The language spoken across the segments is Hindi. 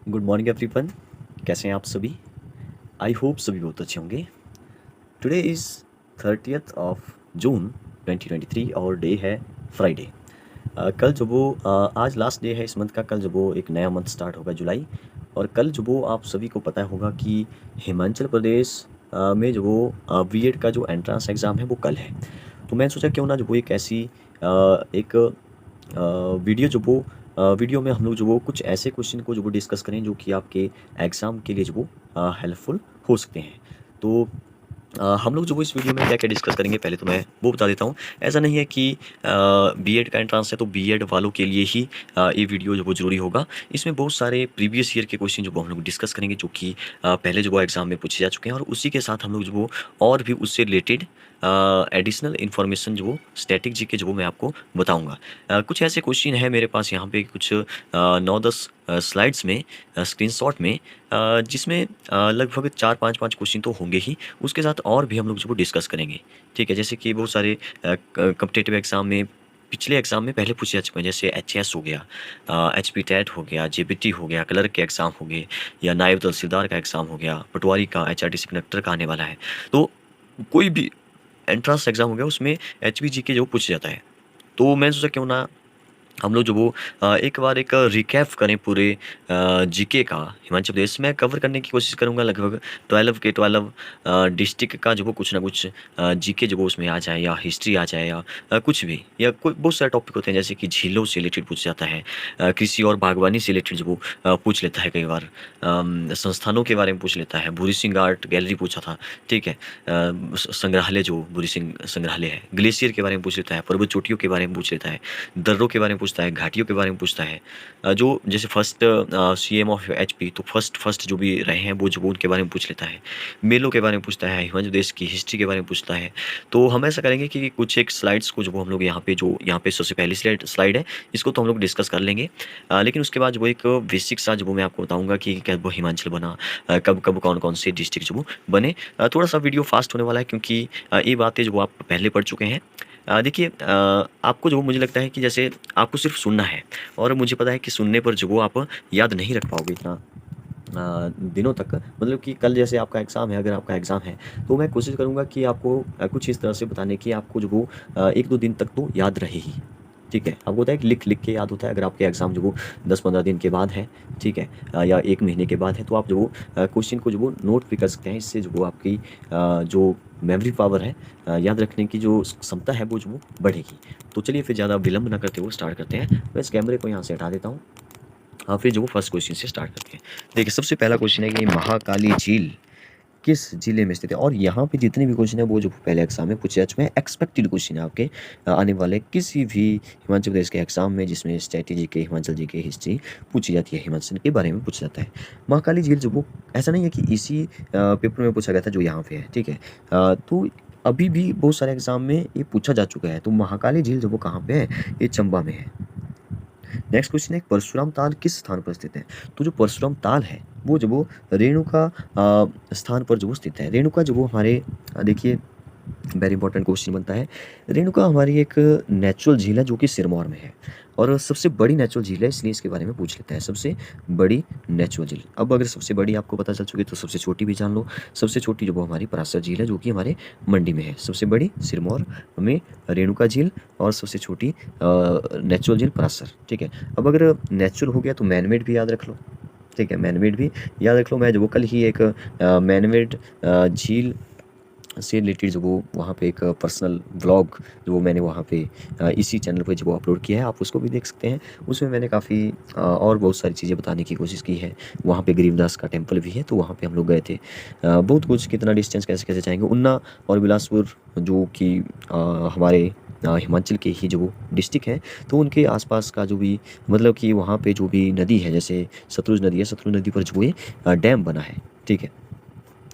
Good morning everyone. कैसे हैं आप सभी? आई होप सभी बहुत अच्छे होंगे। Today is 30th of June 2023 और डे है फ्राइडे। कल जो वो आज लास्ट डे है इस मंथ का। कल जो वो एक नया मंथ स्टार्ट होगा जुलाई। और कल जो वो आप सभी को पता होगा कि हिमाचल प्रदेश में जो वो बीएड का जो एंट्रेंस एग्ज़ाम है वो कल है। तो मैं सोचा क्यों ना जो वो एक ऐसी एक वीडियो जो वो वीडियो में हम लोग जो वो कुछ ऐसे क्वेश्चन को जो वो डिस्कस करें जो कि आपके एग्ज़ाम के लिए जो वो हेल्पफुल हो सकते हैं। तो हम लोग जो वो इस वीडियो में क्या-क्या डिस्कस करेंगे पहले तो मैं वो बता देता हूँ। ऐसा नहीं है कि बीएड का एंट्रेंस है तो बीएड वालों के लिए ही ये वीडियो जो वो ज़रूरी होगा। इसमें बहुत सारे प्रीवियस ईयर के क्वेश्चन जो वो हम लोग डिस्कस करेंगे जो कि पहले जो वो एग्ज़ाम में पूछे जा चुके हैं और उसी के साथ हम लोग जो वो और भी उससे रिलेटेड एडिशनल इन्फॉर्मेशन जो वो स्टैटिक जीके जो वो मैं आपको बताऊँगा। कुछ ऐसे क्वेश्चन हैं मेरे पास यहाँ पे कुछ 9-10 स्लाइड्स में स्क्रीनशॉट में जिसमें लगभग 4-5 क्वेश्चन तो होंगे ही। उसके साथ और भी हम लोग जो वो डिस्कस करेंगे, ठीक है? जैसे कि बहुत सारे कॉम्पिटिटिव एग्ज़ाम में पिछले एग्ज़ाम में पहले पूछे जा चुके हैं, जैसे एचएस हो गया, एचपी टेट हो गया, जेबीटी हो गया, क्लर्क के एग्ज़ाम हो गए या नायब तहसीलदार का एग्ज़ाम हो गया, पटवारी का, एचआरटीसी कंडक्टर का आने वाला है। तो कोई भी एंट्रेंस एग्ज़ाम हो गया उसमें एचपीजीके जो पूछा जाता है। तो मैंने सोचा क्यों ना हम लोग जो वो एक बार एक रिकैप करें पूरे जीके का। हिमाचल प्रदेश में कवर करने की कोशिश करूँगा लगभग 12 के 12 डिस्ट्रिक्ट का जो वो कुछ ना कुछ जीके जो वो उसमें आ जाए या हिस्ट्री आ जाए या कुछ भी या कोई बहुत सारे टॉपिक होते हैं जैसे कि झीलों से रिलेटेड पूछ जाता है, कृषि और बागवानी से रिलेटेड जो वो पूछ लेता है कई बार, संस्थानों के बारे में पूछ लेता है, भूरी सिंह आर्ट गैलरी पूछा था, ठीक है, संग्रहालय जो भूरी सिंह संग्रहालय है, ग्लेशियर के बारे में पूछ लेता है, पर्वत चोटियों के बारे में पूछ लेता है, दर्रों के बारे में पूछता है, घाटियों के बारे में पूछता है। जो जैसे फर्स्ट सीएम ऑफ एचपी तो फर्स्ट जो भी रहे हैं वो जो वो उनके बारे में पूछ लेता है। मेलों के बारे में पूछता है, हिमाचल प्रदेश की हिस्ट्री के बारे में पूछता है। तो हम ऐसा करेंगे कि कुछ एक स्लाइड्स को जो वो हम लोग यहाँ पे सबसे पहली स्लाइड है, इसको तो हम लोग डिस्कस कर लेंगे। लेकिन उसके बाद जो वो एक बेसिक सा जो वो मैं आपको बताऊँगा कि कब वो हिमाचल बना, कब कौन-कौन से डिस्ट्रिक्ट जो वो बने। थोड़ा-सा वीडियो फास्ट होने वाला है क्योंकि ये बातें जो वो आप पहले पढ़ चुके हैं। देखिए आपको जो मुझे लगता है कि जैसे आपको सिर्फ सुनना है और मुझे पता है कि सुनने पर जो वो आप याद नहीं रख पाओगे इतना दिनों तक। मतलब कि कल जैसे आपका एग्ज़ाम है, अगर आपका एग्ज़ाम है तो मैं कोशिश करूँगा कि आपको कुछ इस तरह से बताने की आपको जो वो 1-2 दिन तक तो याद रहे ही। ठीक है? आपको होता है कि लिख के याद होता है। अगर आपके एग्ज़ाम जो वो 10-15 दिन के बाद है, ठीक है? या 1 महीने के बाद है तो आप जो वो क्वेश्चन को जो वो नोट भी कर सकते हैं। इससे जो वो आपकी जो मेमोरी पावर है, याद रखने की जो क्षमता है वो जो वो बढ़ेगी। तो चलिए फिर ज़्यादा विलंब ना करते हुए स्टार्ट करते हैं। मैं इस कैमरे को यहाँ से हटा देता हूँ। फिर जो वो फर्स्ट क्वेश्चन से स्टार्ट करते हैं। देखिए सबसे पहला क्वेश्चन है कि महाकाली झील किस जिले में स्थित है? और यहाँ पे जितने भी क्वेश्चन है वो जो पहले एग्जाम में पूछे जा चुके हैं, एक्सपेक्टेड क्वेश्चन है आपके आने वाले किसी भी हिमाचल प्रदेश के एग्जाम में जिसमें स्ट्रेटेजी के हिमाचल जी के हिस्ट्री पूछी जाती है, हिमाचल के बारे में पूछा जाता है। महाकाली झील जो वो ऐसा नहीं है कि इसी पेपर में पूछा गया था जो यहाँ पे है, ठीक है? तो अभी भी बहुत सारे एग्जाम में ये पूछा जा चुका है। तो महाकाली झील जो वो कहाँ पे है? ये चंबा में है। नेक्स्ट क्वेश्चन है परशुराम ताल किस स्थान पर स्थित है? तो जो परशुराम ताल है वो जो वो रेणुका स्थान पर जो वो स्थित है। रेणुका जो वो हमारे देखिए वेरी इंपॉर्टेंट क्वेश्चन बनता है। रेणुका हमारी एक नेचुरल झील है जो कि सिरमौर में है और सबसे बड़ी नेचुरल झील है, इसलिए इसके बारे में पूछ लेता है। सबसे बड़ी नेचुरल झील। अब अगर सबसे बड़ी आपको पता चल चुकी तो सबसे छोटी भी जान लो। सबसे छोटी जो वो हमारी परासर झील है जो कि हमारे मंडी में है। सबसे बड़ी सिरमौर में रेणुका झील और सबसे छोटी नेचुरल झील परासर, ठीक है। अब अगर नेचुरल हो गया तो मैनमेड भी याद रख लो, ठीक है। मैनमेड भी याद रख लो। मैं जो वो कल ही एक मैनमेड झील से रिलेटेड जो वो वहाँ पे एक पर्सनल व्लॉग जो वो मैंने वहाँ पे इसी चैनल पे जो वो अपलोड किया है, आप उसको भी देख सकते हैं। उसमें मैंने काफ़ी और बहुत सारी चीज़ें बताने की कोशिश की है। वहाँ पे गरीबदास का टेम्पल भी है तो वहाँ पे हम लोग गए थे। बहुत कुछ कितना डिस्टेंस कैसे कैसे जाएंगे। उन्ना और बिलासपुर जो कि हमारे हिमाचल के ही जो डिस्ट्रिक्ट हैं तो उनके आसपास का जो भी मतलब कि वहाँ पे जो भी नदी है जैसे सतलुज नदी है, सतलुज नदी पर जो ये डैम बना है, ठीक है।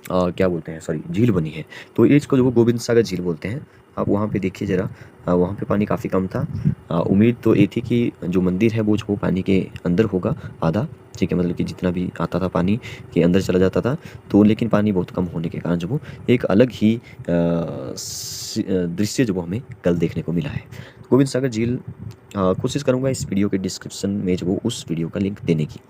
क्या बोलते हैं, सॉरी, झील बनी है। तो ये इसको जो वो गोविंद सागर झील बोलते हैं। आप वहाँ पे देखिए ज़रा, वहाँ पे पानी काफ़ी कम था। उम्मीद तो ये थी कि जो मंदिर है वो जो वो पानी के अंदर होगा आधा, ठीक है। मतलब कि जितना भी आता था पानी के अंदर चला जाता था। तो लेकिन पानी बहुत कम होने के कारण जो वो एक अलग ही दृश्य जो वो हमें कल देखने को मिला है। गोविंद सागर झील, कोशिश करूंगा इस वीडियो के डिस्क्रिप्शन में जो वो उस वीडियो का लिंक देने की।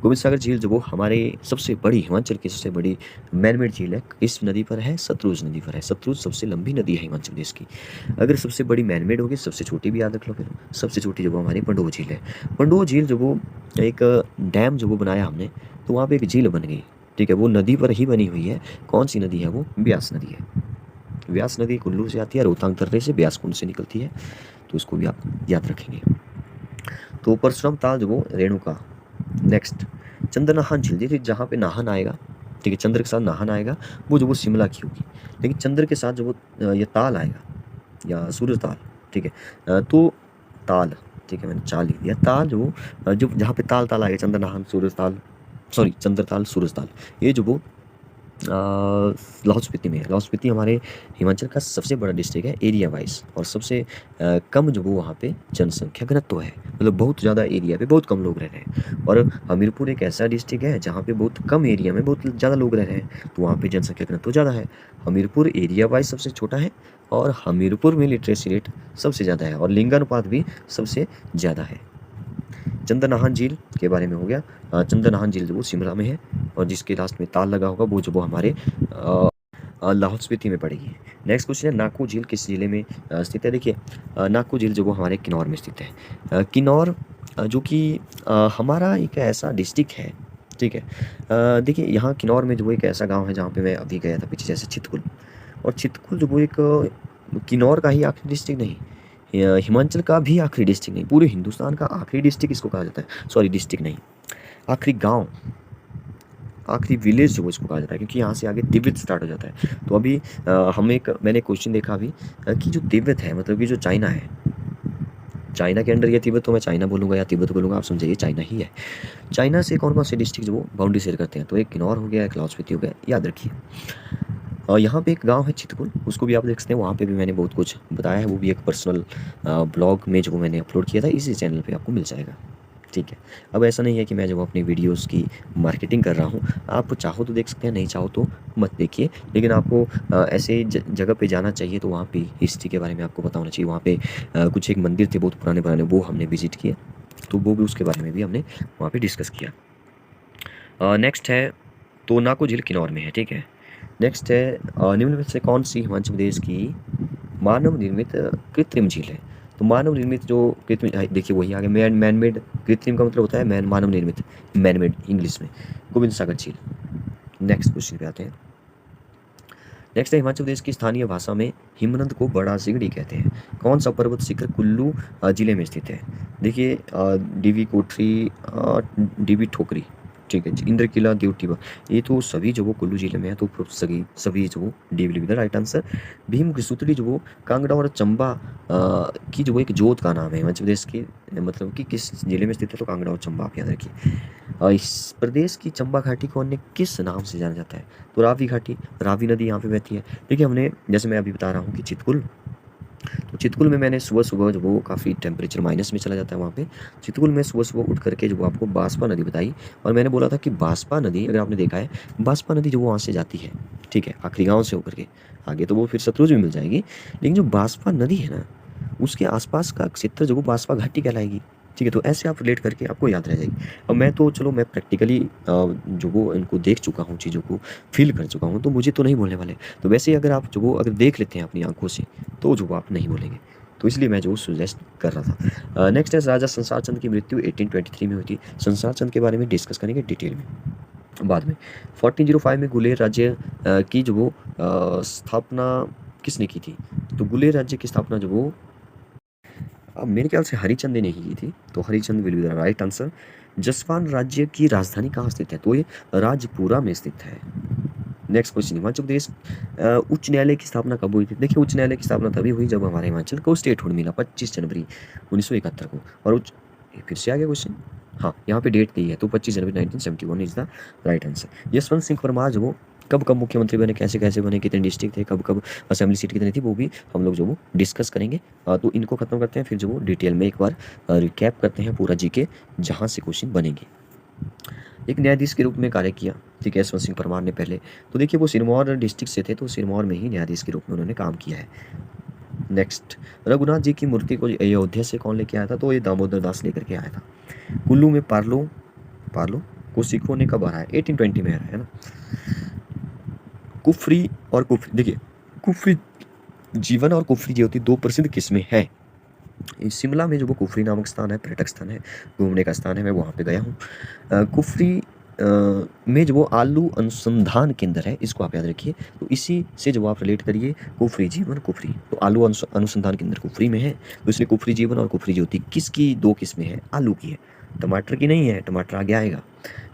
गोविंद सागर झील जो वो हमारे सबसे बड़ी, हिमाचल की सबसे बड़ी मैनमेड झील है। इस नदी पर है, सतलुज नदी पर है। सतलुज सबसे लंबी नदी है हिमाचल प्रदेश की। अगर सबसे बड़ी मैनमेड होगी, सबसे छोटी भी याद रख लो फिर। सबसे छोटी जो वो हमारी पंडोह झील है। पंडोह झील जो वो एक डैम जो वो बनाया हमने, तो वहाँ पे एक झील बन गई, ठीक है। वो नदी पर ही बनी हुई है। कौन सी नदी है वो? ब्यास नदी है। व्यास नदी कुल्लू से आती है, रोहतांग दर्रे से ब्यास कुंड से निकलती है, तो उसको भी आप याद रखेंगे। तो परशुराम ताल जो वो रेणुका। नेक्स्ट चंद्रनाहन झील, देखिए जहाँ पे नाहन आएगा, ठीक है, चंद्र के साथ नाहन आएगा, वो जो वो शिमला की होगी। लेकिन चंद्र के साथ जो वो ये ताल आएगा या सूरज ताल, ठीक है, तो ताल, ठीक है, मैंने चाल लिख दिया। ताल जो जो जहाँ पे ताल ताल आएगा, चंद्रनाहन, सूरज ताल, सॉरी चंद्र ताल, सूरज ताल, ये जो वो लाहौल स्पीति में है। लाहौल स्पीति हमारे हिमाचल का सबसे बड़ा डिस्ट्रिक्ट है एरिया वाइज, और सबसे कम जो वो वहाँ पे जनसंख्या घनत्व है, मतलब बहुत ज़्यादा एरिया पे बहुत कम लोग रह रहे हैं। और हमीरपुर एक ऐसा डिस्ट्रिक्ट है जहाँ पे बहुत कम एरिया में बहुत ज़्यादा लोग रह रहे हैं, तो वहाँ पे जनसंख्या घनत्व ज़्यादा है। हमीरपुर एरिया वाइज सबसे छोटा है, और हमीरपुर में लिटरेसी रेट सबसे ज़्यादा है, और लिंगानुपात भी सबसे ज़्यादा है। चंद्रनाहन झील के बारे में हो गया। चंद्रनाहन झील जो वो शिमला में है, और जिसके लास्ट में ताल लगा होगा वो जो वो हमारे लाहौल स्पीति में पड़ेगी। नेक्स्ट क्वेश्चन है, नाको झील किस जिले में स्थित है? देखिए नाको झील जो वो हमारे किन्नौर में स्थित है। किन्नौर जो कि हमारा एक ऐसा डिस्ट्रिक्ट है, ठीक है। देखिए यहाँ किन्नौर में जो वो एक ऐसा गांव है जहाँ पे मैं अभी गया था पीछे, जैसे चितकुल। और चितकुल जो वो एक किन्नौर का ही आखिरी डिस्ट्रिक्ट नहीं, हिमाचल का भी आखिरी डिस्ट्रिक्ट नहीं, पूरे हिंदुस्तान का आखिरी डिस्ट्रिक्ट इसको कहा जाता है। सॉरी डिस्ट्रिक्ट नहीं, आखिरी गांव, आखिरी विलेज जो इसको कहा जाता है, क्योंकि यहाँ से आगे तिब्बत स्टार्ट हो जाता है। तो अभी मैंने क्वेश्चन देखा अभी कि जो तिब्बत है, मतलब कि जो चाइना है, चाइना के अंडर ये तिब्बत, तो मैं चाइना बोलूँगा या तिब्बत बोलूँगा, आप समझिए चाइना ही है। चाइना से कौन कौन से डिस्ट्रिक्ट जो वो बाउंड्री शेयर करते हैं? तो एक किन्नौर हो गया, एक लाहौल स्पीति हो गया, याद रखिए। और यहाँ पे एक गांव है चितकुल, उसको भी आप देख सकते हैं, वहाँ पे भी मैंने बहुत कुछ बताया है। वो भी एक पर्सनल ब्लॉग में जो मैंने अपलोड किया था, इसी चैनल पे आपको मिल जाएगा, ठीक है। अब ऐसा नहीं है कि मैं जो अपनी वीडियोस की मार्केटिंग कर रहा हूँ, आप चाहो तो देख सकते हैं, नहीं चाहो तो मत देखिए। लेकिन आपको ऐसे जगह पे जाना चाहिए, तो वहाँ पे हिस्ट्री के बारे में आपको पता होना चाहिए। वहाँ पे कुछ एक मंदिर थे बहुत पुराने पुराने, वो हमने विजिट किए, तो वो भी उसके बारे में भी हमने वहाँ पर डिस्कस किया। नेक्स्ट है, तो नाको झील किन्नौर में है, ठीक है। नेक्स्ट है, निम्नलिखित से कौन सी हिमाचल प्रदेश की मानव निर्मित कृत्रिम झील है? तो मानव निर्मित जो कृत्रिम, देखिए वही आगे मैन मेड, कृत्रिम का मतलब होता है मानव निर्मित, मैन मेड इंग्लिश में, गोविंद सागर झील। नेक्स्ट क्वेश्चन पे आते हैं। नेक्स्ट है, हिमाचल प्रदेश की स्थानीय भाषा में हिमनद को बड़ा सिगड़ी कहते हैं। कौन सा पर्वत शिखर कुल्लू जिले में स्थित है? देखिए डीवी कोठरी, डीवी ठोकरी, ठीक है, इंद्र किला, देवटिवा, ये तो सभी जो वो कुल्लू जिले में है, तो सभी सभी जो वो D will be the right answer. Bhim कृसूत्री जो वो कांगड़ा और चंबा की जो वो एक जोत का नाम है हिमाचल प्रदेश के, मतलब कि किस जिले में स्थित है? तो कांगड़ा और चंबा, आप याद रखिए। इस प्रदेश की चंबा घाटी को अन्य किस नाम से जाना जाता है? तो रावी घाटी, रावी नदी यहाँ पे बहती है। देखिए हमने, जैसे मैं अभी बता रहा हूँ कि चितकुल, तो चितकुल में मैंने सुबह सुबह जो वो काफ़ी टेम्परेचर माइनस में चला जाता है वहाँ पे, चितकुल में सुबह सुबह उठ करके जो वो आपको बास्पा नदी बताई, और मैंने बोला था कि बास्पा नदी, अगर आपने देखा है, बास्पा नदी जो वो वहाँ से जाती है, ठीक है, आखिरी गाँव से होकर के आगे तो वो फिर सतलुज भी मिल जाएगी, लेकिन जो बास्पा नदी है ना, उसके आसपास का क्षेत्र जो वो बास्पा घाटी कहलाएगी, ठीक है। तो ऐसे आप रिलेट करके आपको याद रह जाएगी। अब मैं तो चलो मैं प्रैक्टिकली जो वो इनको देख चुका हूँ, चीज़ों को फील कर चुका हूँ, तो मुझे तो नहीं बोलने वाले। तो वैसे ही अगर आप जो वो अगर देख लेते हैं अपनी आंखों से, तो जो वो आप नहीं बोलेंगे, तो इसलिए मैं जो सुजेस्ट कर रहा था। नेक्स्ट है, राजा संसार चंद की मृत्यु 1823 में हुई थी। संसार चंद के बारे में डिस्कस करेंगे डिटेल में बाद में। 1405 में गुलेर राज्य की जो वो स्थापना किसने की थी? तो गुलेर राज्य की स्थापना जो वो मेरे ख्याल से हरिचंद ने ही की थी, तो Harichand will be the right answer. Jaswan राज्य की राजधानी कहाँ स्थित है? तो ये राजपुरा में स्थित है। नेक्स्ट क्वेश्चन, हिमाचल प्रदेश उच्च न्यायालय की स्थापना कब हुई थी? देखिए उच्च न्यायालय की स्थापना तभी हुई जब हमारे हिमाचल को स्टेटहुड मिला 25 जनवरी 1971 को। और फिर से आ गया क्वेश्चन, हाँ यहाँ पे डेट दी है, तो 25 जनवरी 1971 is the right answer. Yashwant Singh Parmar जो वो कब कब मुख्यमंत्री बने, कैसे कैसे बने, कितने डिस्ट्रिक्ट थे, कब कब असेंबली सीट कितनी थी, वो भी हम लोग जो वो डिस्कस करेंगे। तो इनको खत्म करते हैं, फिर जो वो डिटेल में एक बार रिकैप करते हैं पूरा जीके, जहाँ से क्वेश्चन बनेंगे। एक न्यायाधीश के रूप में कार्य किया, ठीक है, यशवंत सिंह परमार ने पहले। तो देखिए वो सिरमौर डिस्ट्रिक्ट से थे, तो सिरमौर में ही न्यायाधीश के रूप में उन्होंने काम किया है। नेक्स्ट, रघुनाथ जी की मूर्ति को अयोध्या से कौन लेके आया था? तो ये दामोदर दास लेकर के आया था। कुल्लू में पार्लो पार्लो को सिखों ने कब हराया? 1820 में हराया है ना। कुफरी और कुफरी, देखिए कुफरी जीवन और कुफरी ज्योति दो प्रसिद्ध किस्में हैं। शिमला में जो वो कुफरी नामक स्थान है, पर्यटक स्थान है, घूमने का स्थान है, मैं वहाँ पे गया हूँ। कुफरी में जो वो आलू अनुसंधान केंद्र है, इसको आप याद रखिए। तो इसी से जब आप रिलेट करिए कुफरी जीवन कुफरी, तो आलू अनुसंधान केंद्र कुफरी में है, तो इसलिए कुफरी जीवन और कुफरी ज्योति किसकी दो किस्में हैं? आलू की है, टमाटर की नहीं है, टमाटर आगे आएगा।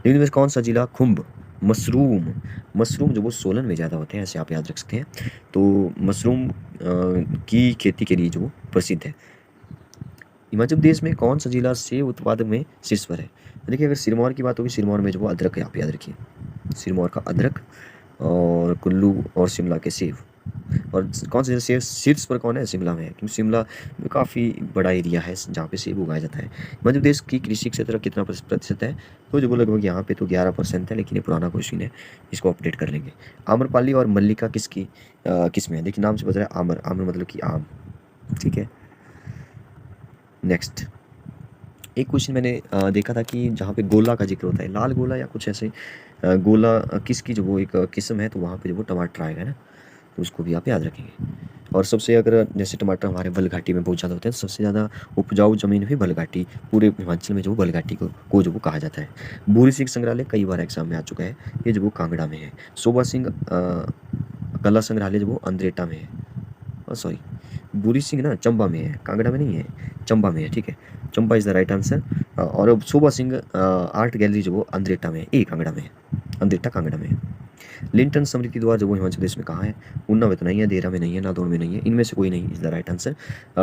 निम्न में कौन सा जिला खुम्ब मशरूम, मशरूम जो वो सोलन में ज़्यादा होते हैं, ऐसे आप याद रख सकते हैं। तो मशरूम की खेती के लिए जो प्रसिद्ध है। हिमाचल प्रदेश में कौन सा जिला सेब उत्पादन में शीर्ष पर है? देखिए अगर सिरमौर की बात होगी, सिरमौर में जो वो अदरक है, आप याद रखिए, सिरमौर का अदरक, और कुल्लू और शिमला के सेब। और कौन सा सेब शीर्ष पर कौन है? शिमला में है, क्योंकि शिमला में काफ़ी बड़ा एरिया है जहाँ पे सेब उगाया जाता है। मध्य प्रदेश की कृषि क्षेत्र कितना प्रतिशत है? तो जो वो लगभग यहाँ पे तो 11% है, लेकिन ये पुराना क्वेश्चन है, इसको अपडेट कर लेंगे। आम्रपाली और मल्लिका किसकी किस्में है? देखिए नाम से बता रहा है आम्र, आम्र मतलब कि आम, ठीक है। नेक्स्ट, एक क्वेश्चन मैंने देखा था कि जहाँ पे गोला का जिक्र होता है, लाल गोला या कुछ ऐसे गोला किसकी जो वो एक किस्म है, तो वहाँ पे जो वो टमाटर आएगा ना, तो उसको भी आप याद रखेंगे। और सबसे अगर जैसे टमाटर हमारे बलघाटी में बहुत ज़्यादा होते हैं, तो सबसे ज़्यादा उपजाऊ जमीन भी बलघाटी, पूरे हिमाचल में जो वो बलघाटी को जो वो कहा जाता है। बूरी सिंह संग्रहालय कई बार एग्जाम में आ चुका है, ये जो वो कांगड़ा में है। शोभा सिंह कला संग्रहालय जो वो अंद्रेटा में है, सॉरी बूरी सिंह ना चंबा में है, कांगड़ा में नहीं है, चंबा में है, ठीक है। Chamba is the right answer. और अब शोभा सिंह आर्ट गैलरी जो वो अंद्रेटा में है, ए कांगड़ा में है, अंद्रेटा कांगड़ा में है। लिंटन स्मृति द्वार जो वो हिमाचल प्रदेश में कहाँ है? ऊना में तो नहीं है, देहरा में नहीं है, नादौन में नहीं है, इनमें से कोई नहीं is the right answer.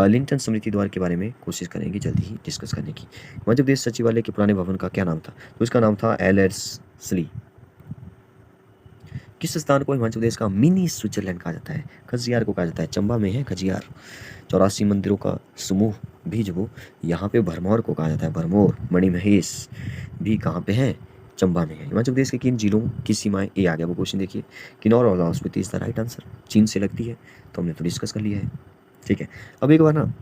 Linton स्मृति द्वार के बारे में कोशिश करेंगे जल्दी ही डिस्कस करने की। मध्य प्रदेश सचिवालय के पुराने भवन का क्या नाम था? तो इसका नाम था एलएसली। किस स्थान को हिमाचल प्रदेश का मिनी स्विट्जरलैंड कहा जाता है? खजियार को कहा जाता है, चंबा में है खजियार। 84 मंदिरों का समूह भी जो यहाँ पे भरमौर को कहा जाता है, भरमौर। मणिमहेश भी कहाँ पे है? चंबा में है। हिमाचल प्रदेश के किन जिलों की सीमाएं, ये आ गया वो क्वेश्चन, देखिए किन्नौर और Lahaul Spiti is the right answer. चीन से लगती है, तो हमने तो डिस्कस कर लिया है, ठीक है। अब एक बार ना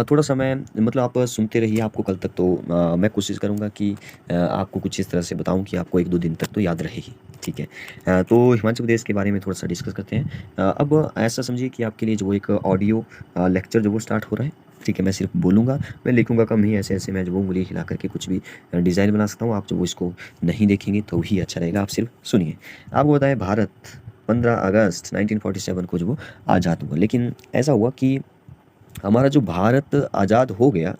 थोड़ा सा मैं मतलब आप सुनते रहिए, आपको कल तक तो मैं कोशिश करूँगा कि आपको कुछ इस तरह से बताऊँ कि आपको 1-2 दिन तक तो याद रहेगी, ठीक है। तो हिमाचल प्रदेश के बारे में थोड़ा सा डिस्कस करते हैं। अब ऐसा समझिए कि आपके लिए जो एक ऑडियो लेक्चर जो वो स्टार्ट हो रहा है, ठीक है। मैं सिर्फ बोलूँगा, मैं लिखूँगा कम ही, ऐसे ऐसे मैं जो वो उंगली हिला करके कुछ भी डिज़ाइन बना सकता हूँ। आप जो वो इसको नहीं देखेंगे तो ही अच्छा रहेगा, आप सिर्फ सुनिए। आपको बताएं भारत 15 अगस्त 1947 को जो वो आज़ाद हुआ, लेकिन ऐसा हुआ कि हमारा जो भारत आज़ाद हो गया,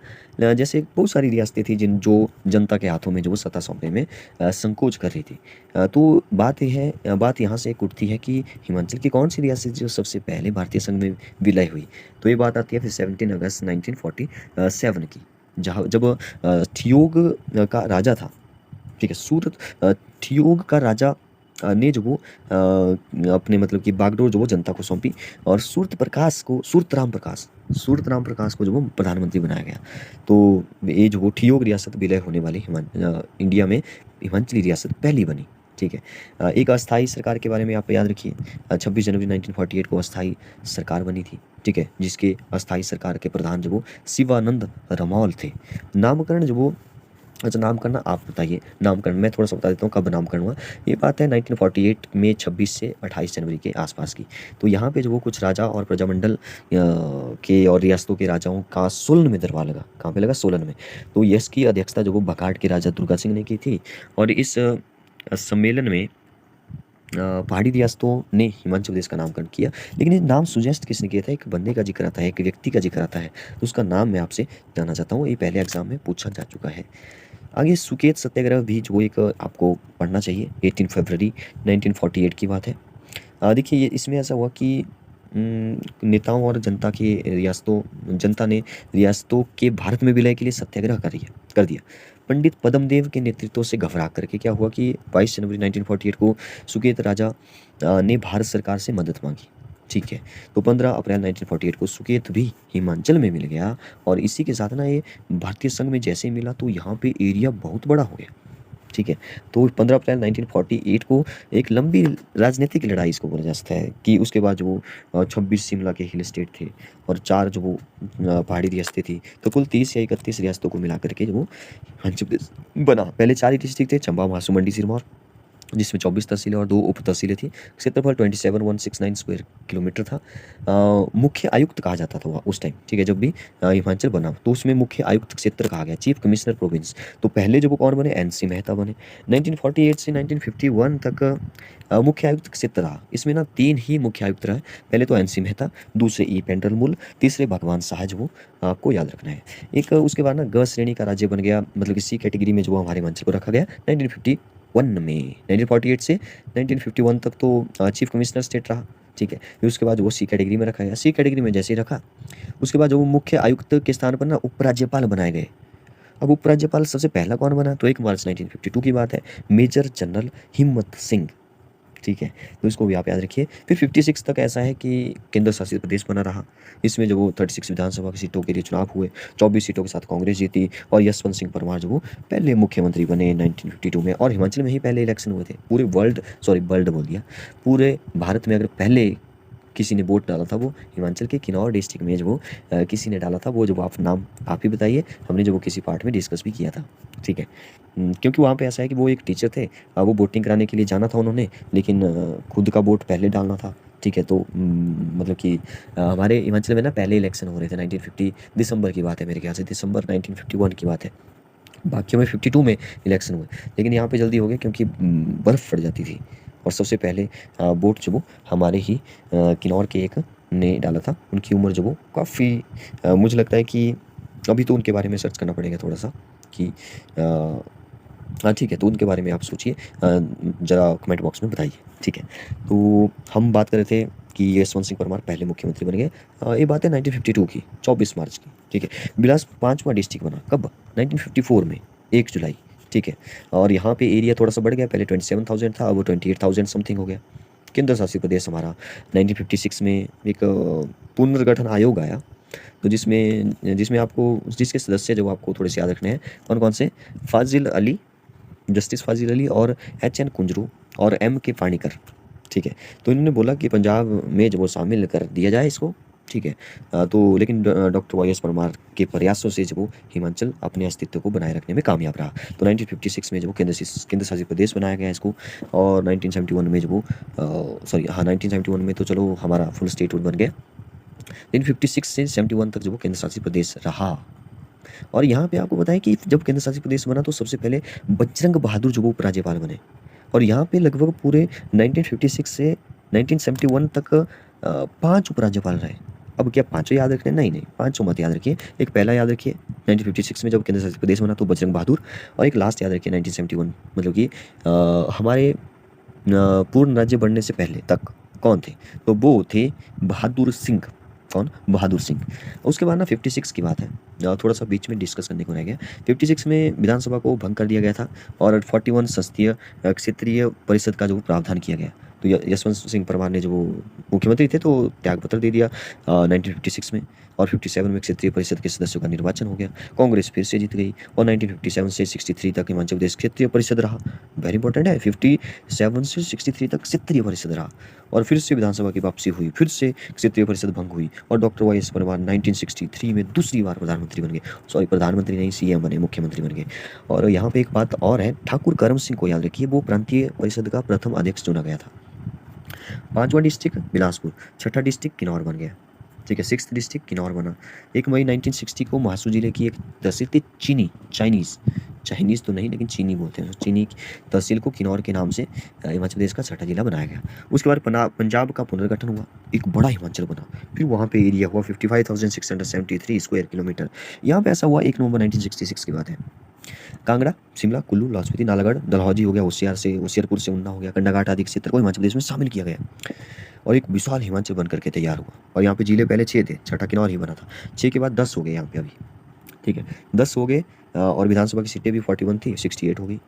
जैसे बहुत सारी रियासतें थी जिन जो जनता के हाथों में जो वो सत्ता सौंपने में संकोच कर रही थी। तो बात ये है, बात यहाँ से एक उठती है कि हिमाचल की कौन सी रियासत जो सबसे पहले भारतीय संघ में विलय हुई? तो ये बात आती है फिर 17 अगस्त 1947 की, जहाँ जब ठियोग का राजा था, ठीक है। ठियोग का राजा ने जो वो अपने मतलब कि बागडोर जो वो जनता को सौंपी, और सूरत राम प्रकाश को जो वो प्रधानमंत्री बनाया गया। तो ये जो वो ठियोग रियासत विलय होने वाली इंडिया में हिमाचली रियासत पहली बनी, ठीक है। एक अस्थाई सरकार के बारे में आप याद रखिए, 26 जनवरी 1948 को अस्थाई सरकार बनी थी, ठीक है, जिसके अस्थाई सरकार के प्रधान जो वो शिवानंद रमौल थे। नामकरण जो वो, अच्छा नामकरण आप बताइए, नामकरण मैं थोड़ा सा बता देता हूँ कब नामकरण हुआ। ये बात है 1948 में 26 से 28 जनवरी के आसपास की। तो यहाँ पे जो वो कुछ राजा और प्रजामंडल के और रियासतों के राजाओं का सोलन में दरबार लगा। कहाँ पे लगा? सोलन में। तो इसकी अध्यक्षता जो वो बघाट के राजा दुर्गा सिंह ने की थी, और इस सम्मेलन में पहाड़ी रियासतों ने हिमाचल प्रदेश का नामकरण किया। लेकिन ये नाम सुजेस्ट किसने किया था? एक बंदे का जिक्र आता है, एक व्यक्ति का जिक्र आता है, तो उसका नाम मैं आपसे जानना चाहता हूँ। ये पहले एग्जाम में पूछा जा चुका है। आगे सुकेत सत्याग्रह भी जो एक आपको पढ़ना चाहिए, 18 फरवरी 1948 की बात है। देखिए ये इसमें ऐसा हुआ कि नेताओं और जनता ने रियासतों के भारत में विलय के लिए सत्याग्रह कर दिया। पंडित पद्मदेव के नेतृत्व से घबरा करके क्या हुआ कि 22 जनवरी 1948 को सुकेत राजा ने भारत सरकार से मदद मांगी, ठीक है। तो 15 अप्रैल 1948 को सुकेत भी हिमाचल में मिल गया, और इसी के साथ ना ये भारतीय संघ में जैसे मिला तो यहाँ पे एरिया बहुत बड़ा हो गया, ठीक है। तो 15 अप्रैल 1948 को एक लंबी राजनीतिक लड़ाई इसको बोला जा सकता है कि उसके बाद जो वो 26 शिमला के हिल स्टेट थे और 4 जो वो पहाड़ी रियासतें थी, तो कुल 30 या 31 रियासतों को मिला करके जो वो हिमाचल प्रदेश बना। पहले 4 ही डिस्ट्रिक्ट थे, चंबा, महासू, मंडी, सिरमौर, जिसमें 24 तहसीलें और 2 उप तहसीलें थी। क्षेत्रफल 27169 स्क्वायर किलोमीटर था। मुख्य आयुक्त कहा जाता था वहाँ उस टाइम, ठीक है, जब भी हिमाचल बना तो उसमें मुख्य आयुक्त क्षेत्र कहा गया, चीफ कमिश्नर प्रोविंस। तो पहले जो वो कौन बने, एनसी मेहता बने। 1948 से 1951 तक मुख्य आयुक्त क्षेत्र रहा। इसमें ना 3 ही मुख्य आयुक्त रहे। पहले तो एनसी मेहता, दूसरे ई पेंड्रलमुल, तीसरे भगवान शाह, जो वो आपको याद रखना है। एक उसके बाद ना ग श्रेणी का राज्य बन गया, मतलब कि सी कैटेगरी में जो वो हमारे हिमाचल को रखा गया 1951 में। 1948 से 1951 तक तो चीफ कमिश्नर स्टेट रहा, ठीक है। फिर उसके बाद वो सी कैटेगरी में रखा गया। सी कैटेगरी में जैसे ही रखा, उसके बाद जो वो मुख्य आयुक्त के स्थान पर ना उपराज्यपाल बनाए गए। अब उपराज्यपाल सबसे पहला कौन बना, तो 1 मार्च 1952 की बात है, मेजर जनरल हिम्मत सिंह, ठीक है। तो इसको भी आप याद रखिए। फिर 56 तक ऐसा है कि केंद्र शासित प्रदेश बना रहा। इसमें जो वो 36 विधानसभा की सीटों के लिए चुनाव हुए, 24 सीटों के साथ कांग्रेस जीती और यशवंत सिंह परमार जो वो पहले मुख्यमंत्री बने 1952 में। और हिमाचल में ही पहले इलेक्शन हुए थे। पूरे वर्ल्ड बोल दिया, पूरे भारत में अगर पहले किसी ने वोट डाला था वो हिमाचल के किन्नौर डिस्ट्रिक्ट में जो वो किसी ने डाला था। वो जो आप नाम आप ही बताइए, हमने जो वो किसी पार्ट में डिस्कस भी किया था, ठीक है। क्योंकि वहाँ पे ऐसा है कि वो एक टीचर थे, वो वोटिंग कराने के लिए जाना था उन्होंने, लेकिन खुद का वोट पहले डालना था, ठीक है। तो मतलब कि हमारे हिमाचल में ना पहले इलेक्शन हो रहे थे 1950 दिसंबर की बात है, मेरे ख्याल से दिसंबर 1951 की बात है। बाकियों में 52 में इलेक्शन हुए, लेकिन यहाँ पे जल्दी हो गया क्योंकि बर्फ़ पड़ जाती थी। और सबसे पहले वोट जो वो हमारे ही किन्नौर के एक ने डाला था। उनकी उम्र जो वो काफ़ी मुझे लगता है कि अभी तो उनके बारे में सर्च करना पड़ेगा थोड़ा सा कि हाँ ठीक है, तो उनके बारे में आप सोचिए, ज़रा कमेंट बॉक्स में बताइए, ठीक है। तो हम बात कर रहे थे कि यशवंत सिंह परमार पहले मुख्यमंत्री बन गए। ये बात है 1952 की, 24 मार्च की, ठीक है। बिलासपुर 5वां डिस्ट्रिक्ट बना कब, 1954 में, 1 जुलाई, ठीक है। और यहाँ पे एरिया थोड़ा सा बढ़ गया, पहले 27,000 था, अब वो 28,000 समथिंग हो गया। केंद्र शासित प्रदेश हमारा 1956 में एक पुनर्गठन आयोग आया, तो जिसमें जिसमें आपको जिसके सदस्य जो आपको थोड़े से याद रखने हैं, कौन कौन से, फाजिल अली, जस्टिस फाजिल अली और एच एन कुंजरू और एम के पाणिकर, ठीक है। तो इन्होंने बोला कि पंजाब में जो वो शामिल कर दिया जाए इसको, ठीक है। तो लेकिन डॉक्टर वाई एस परमार के प्रयासों से जो वो हिमाचल अपने अस्तित्व को बनाए रखने में कामयाब रहा। तो 1956 में जो वो केंद्र शासित प्रदेश बनाया गया इसको, और 1971 में जो वो 1971 में तो चलो हमारा फुल स्टेटहुड बन गया। लेकिन 56 से 71 तक जो वो केंद्र शासित प्रदेश रहा। और यहाँ पे आपको बताएं कि जब केंद्र शासित प्रदेश बना तो सबसे पहले बजरंग बहादुर जो वो उपराज्यपाल बने। और यहाँ पे लगभग पूरे 1956 से 1971 तक 5 उपराज्यपाल रहे। अब क्या पाँचों याद रखने, नहीं नहीं, पाँचों मत याद रखिए। एक पहला याद रखिए 1956 में जब केंद्र शासित प्रदेश बना तो बजरंग बहादुर, और एक लास्ट याद रखिए 1971, मतलब कि हमारे पूर्ण राज्य बनने से पहले तक कौन थे, तो वो थे बहादुर सिंह। कौन, बहादुर सिंह। उसके बाद ना 56 की बात है, थोड़ा सा बीच में डिस्कस करने को रह गया। 56 में विधानसभा को भंग कर दिया गया था और 41 संसदीय क्षेत्रीय परिषद का जो प्रावधान किया गया। तो यशवंत सिंह परमार ने जो वो मुख्यमंत्री थे तो त्यागपत्र दे दिया 1956 में। और 57 में क्षेत्रीय परिषद के सदस्यों का निर्वाचन हो गया, कांग्रेस फिर से जीत गई और 1957 से 63 तक हिमाचल प्रदेश क्षेत्रीय परिषद रहा। वेरी इंपॉर्टेंट है, 57 से 63 तक क्षेत्रीय परिषद रहा। और फिर से विधानसभा की वापसी हुई, फिर से क्षेत्रीय परिषद भंग हुई और डॉक्टर वाई एस परमार 1963 में दूसरी बार प्रधानमंत्री बन गए। सॉरी, प्रधानमंत्री नहीं, सीएम बने, मुख्यमंत्री बन गए। और यहाँ पे एक बात और है, ठाकुर करम सिंह को याद रखिए, वो प्रांतीय परिषद का प्रथम अध्यक्ष चुना गया था। 5वां डिस्ट्रिक्ट बिलासपुर, 6ठा डिस्ट्रिक्ट किन्नौर बन गया, ठीक है। 6th डिस्ट्रिक्ट किन्नौर बना। 1 मई 1960 को महासू जिले की एक तहसील थी चाइनीज़ तो नहीं लेकिन चीनी बोलते हैं, चीनी तहसील को किन्नौर के नाम से हिमाचल प्रदेश का 6ठा जिला बनाया गया। उसके बाद पंजाब का पुनर्गठन हुआ, एक बड़ा हिमाचल बना। फिर वहाँ पे एरिया हुआ 55,673 स्क्वायर किलोमीटर। यहाँ पे ऐसा हुआ 1 नवंबर 1966 की बात है। कांगड़ा, शिमला, कुल्लू, लाहौल स्पीति, नालागढ़, डलहौजी हो गया, होशियारपुर से ऊना हो गया, कंडाघाट आदि क्षेत्र को हिमाचल प्रदेश में शामिल किया गया और एक विशाल हिमाचल बन करके तैयार हुआ। और यहाँ पे जिले पहले 6 थे, 6ठा किन्नौर ही बना था। 6 के बाद 10 हो गए यहाँ पे अभी, ठीक है, 10 हो गए। और विधानसभा की सीटें भी 41 थी, 68 हो गई,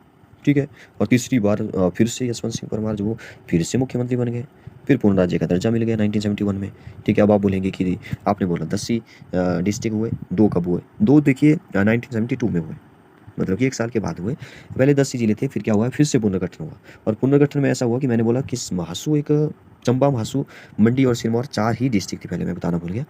ठीक है। और तीसरी बार फिर से यशवंत सिंह परमार जो वो फिर से मुख्यमंत्री बन गए, फिर पूर्ण राज्य का दर्जा मिल गया 1971 में, ठीक है। अब आप बोलेंगे कि आपने बोला 10 ही डिस्ट्रिक्ट हुए, 2 कब हुए, 2 देखिए 1972 में हुए, मतलब कि 1 साल के बाद हुए। पहले 10 ही ज़िले थे, फिर क्या हुआ, फिर से पुनर्गठन हुआ और पुनर्गठन में ऐसा हुआ कि मैंने बोला कि महासू एक चंबा, महासू, मंडी और सिरमौर 4 ही डिस्ट्रिक्ट थी, पहले मैं बताना भूल गया।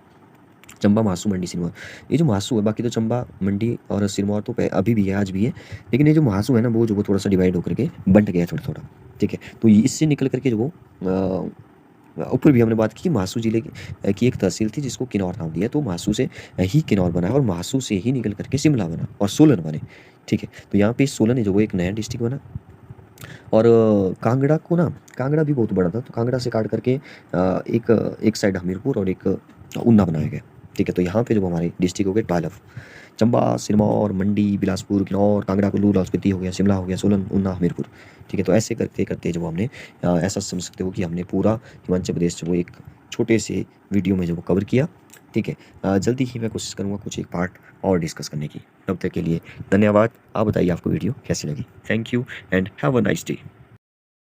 चंबा, महासू, मंडी, सिरमौर। ये जो महासू है, बाकी तो चंबा, मंडी और सिरमौर तो अभी भी है, आज भी है। लेकिन ये जो महासू है ना, वो थोड़ा-सा डिवाइड होकर के बँट गया है थोड़ा-थोड़ा, ठीक है? तो ये इससे निकल कर के जो वो ऊपर भी हमने बात की कि महासू ज़िले की एक तहसील थी जिसको किन्नौर नाम दिया, तो महासू से ही किन्नौर बना है और महासू से ही निकल कर के शिमला बना और सोलन बने, ठीक है? तो यहाँ पे सोलन है जो वो एक नया डिस्ट्रिक्ट बना और कांगड़ा को ना, कांगड़ा भी बहुत बड़ा था, तो कांगड़ा से काट करके एक साइड हमीरपुर और एक ऊना बनाया गया, ठीक है? तो यहाँ पे जो हमारे डिस्ट्रिक्ट हो गए 12, चंबा, सिरमौर, मंडी, बिलासपुर, किन्नौर, कांगड़ा, कुल्लू, लाहौल स्पीति हो गया, शिमला हो गया, सोलन, ऊना, हमीरपुर, ठीक है? तो ऐसे करते-करते जो हमने ऐसा समझ सकते हो कि हमने पूरा हिमाचल प्रदेश जो वो एक छोटे से वीडियो में जो वो कवर किया, ठीक है? जल्दी ही मैं कोशिश करूँगा कुछ एक पार्ट और डिस्कस करने की। तब तक के लिए धन्यवाद। आप बताइए आपको वीडियो कैसी लगी? Thank you and have a nice day.